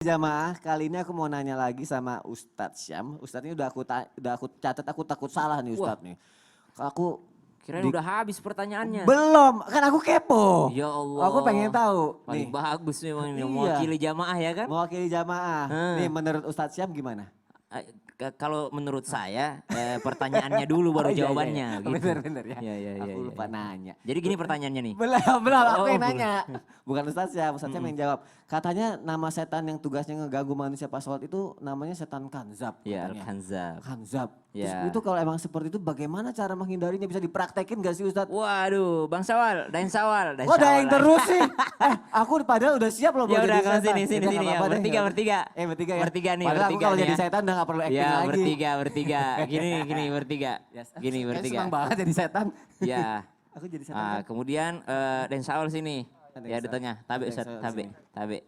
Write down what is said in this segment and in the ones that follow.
Jamaah, kali ini aku mau nanya lagi sama Ustadz Syam. Ustadz ini udah aku catat, aku takut salah nih Wah, Ustadz nih. Aku kirain di, udah habis pertanyaannya. belum, kan aku kepo. Ya Aku pengen Allah, tahu paling nih. bagus memang ini Iya, mewakili jamaah ya kan? mewakili jamaah. Nih Hah. menurut Ustadz Syam gimana? Kalau menurut saya pertanyaannya dulu baru Oh iya iya, iya. jawabannya gitu. Bener-bener ya. Ya ya ya Aku ya. lupa nanya. Jadi gini pertanyaannya nih. Belum, aku Oh, yang belum. nanya. Bukan Ustadz Syam, Ustadz Syam Mm-mm. yang jawab. Katanya nama setan yang tugasnya ngeganggu manusia pas sholat itu namanya setan kanzab Ya katanya. Al-Khanzab. Kanzab. Terus Ya. itu kalau emang seperti itu bagaimana cara menghindarinya? Bisa dipraktekin gak sih Ustadz? Waduh, Bang Sawal, Dain Sawal, Dain Kok ada yang Sawal. terus sih? Aku padahal udah siap loh mau Ya udah jadi kamu setan. sini sini Udah, sini nggak ya. apa-apa deh, Bertiga nggak apa-apa. bertiga. Bertiga ya? Bertiga nih, Padahal aku bertiga kalau nih jadi ya. setan udah gak perlu acting Ya lagi. bertiga. Gini bertiga. Yes. Gini Kayaknya bertiga. senang banget jadi setan. Ya. Aku jadi setan kan? Kemudian Den Saul sini. Ada Ya yang di Saul. tengah. Tabe Ada yang Ustaz, Saul tabe, sini. tabe.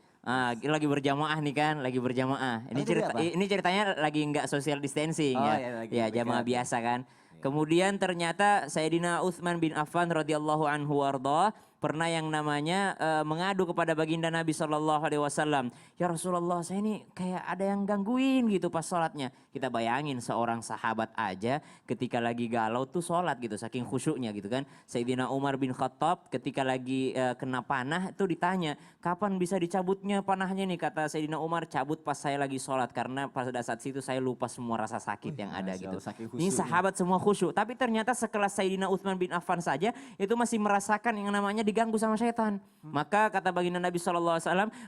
Lagi berjamaah nih kan, lagi berjamaah. Oh, jadi apa? Ini ceritanya lagi nggak social distancing Oh, ya. ya, lagi Ya dekat. jamaah biasa kan. Kemudian ternyata Sayyidina Utsman bin Affan radhiyallahu anhu warda pernah yang namanya mengadu kepada baginda Nabi Shallallahu Alaihi Wasallam. Ya Rasulullah, saya ini kayak ada yang gangguin gitu pas sholatnya. Kita bayangin seorang sahabat aja ketika lagi galau tuh sholat gitu, saking khusyuknya gitu kan. Sayyidina Umar bin Khattab ketika lagi kena panah itu ditanya, kapan bisa dicabutnya panahnya nih? Kata Sayyidina Umar, cabut pas saya lagi sholat karena pada saat situ saya lupa semua rasa sakit yang ada Masya gitu. Allah, saking Ini khusyuknya. sahabat semua khusyuk, tapi ternyata sekelas Sayyidina Utsman bin Affan saja itu masih merasakan yang namanya diganggu sama setan. Maka kata baginda Nabi SAW,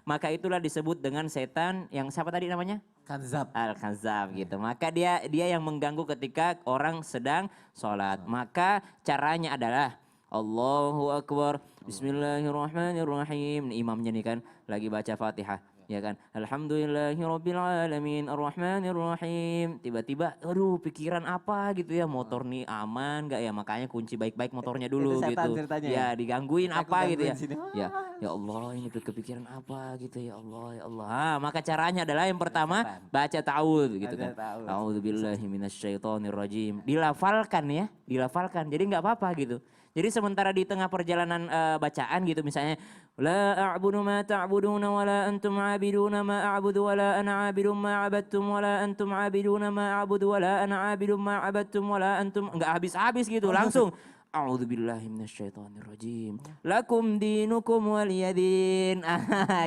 maka itulah disebut dengan setan yang siapa tadi namanya? Kanzab. Al-Khanzab gitu. Maka dia yang mengganggu ketika orang sedang sholat. Maka caranya adalah Allahu Akbar, Bismillahirrahmanirrahim. Ini imamnya nih kan lagi baca Fatihah. Ya kan, Alhamdulillahirabbil alamin arrahmanirrahim. Tiba-tiba, aduh pikiran apa gitu ya, motor nih aman gak ya, makanya kunci baik-baik motornya Itu dulu setan gitu. ceritanya ya? Ya digangguin Aku apa gitu gangguin ya. sini. Ya, ya Allah ini kepikiran apa gitu ya Allah ya Allah. Maka caranya adalah yang pertama Setan. baca ta'awudz gitu Baca kan. ta'awudz. A'udzubillahi minasyaitonirrajim. Dilafalkan jadi nggak apa-apa gitu. Jadi sementara di tengah perjalanan bacaan gitu misalnya la a'budu ma ta'buduna wa la antum 'abiduna ma a'budu wa la ana 'abidun ma 'abadtum wa la antum 'abiduna ma a'budu wa la ana 'abidun ma 'abadtum wa la antum, enggak habis-habis gitu langsung a'udzubillahi minasyaitonirrajim. Lakum dinukum waliyadin.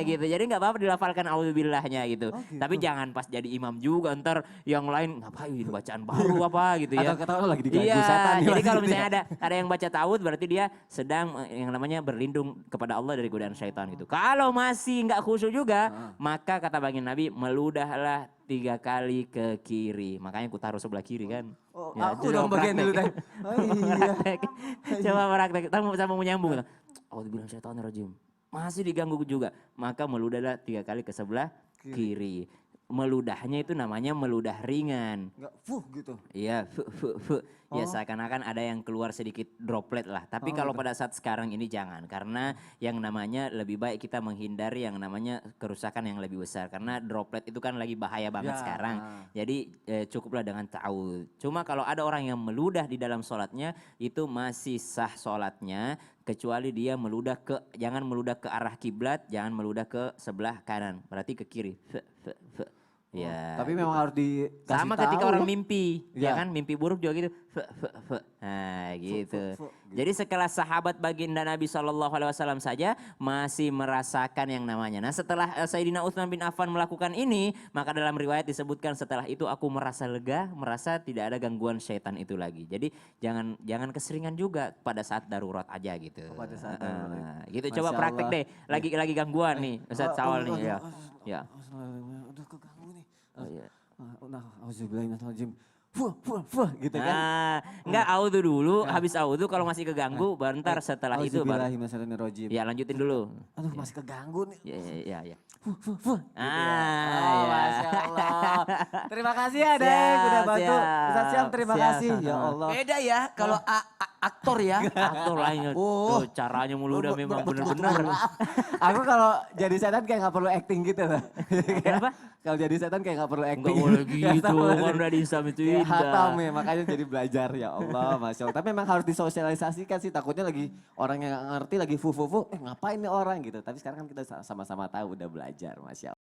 Gitu. Jadi nggak apa-apa dilafalkan a'udzubillahnya gitu. Oh, gitu. Tapi jangan pas jadi imam juga ntar yang lain ngapain bacaan baru apa gitu ya. Atau ketahuan lagi diganggu Iya, setan nih jadi pasti kalau gitu ya. misalnya ada yang baca ta'awudz berarti dia sedang yang namanya berlindung kepada Allah dari godaan syaitan gitu. Kalau masih nggak khusyuk juga, maka kata baginda Nabi meludahlah 3 kali ke kiri. Makanya ku taruh sebelah kiri kan. Oh, Ya, aku coba dong bagian dulu praktek. teh. Oh iya. Praktek. Coba praktek. Sama menyambung. Auzubillahi. Masih diganggu juga. Maka meludahlah 3 kali ke sebelah kiri. Meludahnya itu namanya meludah ringan. Enggak gitu. Iya, ya Oh. seakan-akan ada yang keluar sedikit droplet lah. Tapi Oh, kalau gitu. pada saat sekarang ini jangan. Karena yang namanya lebih baik kita menghindari yang namanya kerusakan yang lebih besar. Karena droplet itu kan lagi bahaya banget Ya. sekarang. Jadi cukuplah dengan ta'awudz. Cuma kalau ada orang yang meludah di dalam sholatnya, itu masih sah sholatnya. Kecuali dia jangan meludah ke arah kiblat, jangan meludah ke sebelah kanan. Berarti ke kiri. Ya, Tapi gitu. memang harus dikasih Sama tahu ketika orang ya. mimpi, Ya. ya kan mimpi buruk juga gitu. Nah, gitu. gitu. Jadi sekelas sahabat baginda Nabi SAW saja masih merasakan yang namanya. Nah, setelah Sayyidina Utsman bin Affan melakukan ini, maka dalam riwayat disebutkan setelah itu aku merasa lega, merasa tidak ada gangguan syaitan itu lagi. Jadi jangan keseringan juga pada saat darurat aja gitu. Pada saat darurat. Gitu. Masya Coba praktek Allah. deh. Lagi gangguan nih, Ustaz Sawal nih ya. Ya. Udah keganggu nih. Oh, iya. Nah, auzubillahiminasyaitonirrajim. Gitu kan. Nah, enggak audu dulu, habis audu kalau masih keganggu, bentar setelah itu baru. Auzubillahiminasyaitonirrajim. Ya lanjutin dulu. Aduh, masih keganggu nih. Ya. Gitu ya. Ah, ya. Masya Allah. Terima kasih ya, Deng. Udah bantu. Ustaz Syam, terima siap. kasih. Ya Allah. Beda ya kalau aktor ya. Aktor lainnya. Oh. Tuh, caranya meludah memang benar-benar. Aku kalau jadi setan kayak gak perlu acting gitu loh. Kenapa? Kalau jadi setan kayak gak perlu acting. Enggak boleh gitu, Astagfirullah. kan udah di Islam itu Ya, indah. hatam ya, makanya jadi belajar ya Allah, Masya Allah. Tapi memang harus disosialisasikan sih, takutnya lagi orang yang gak ngerti lagi ngapain nih orang gitu. Tapi sekarang kan kita sama-sama tahu udah belajar, Masya Allah.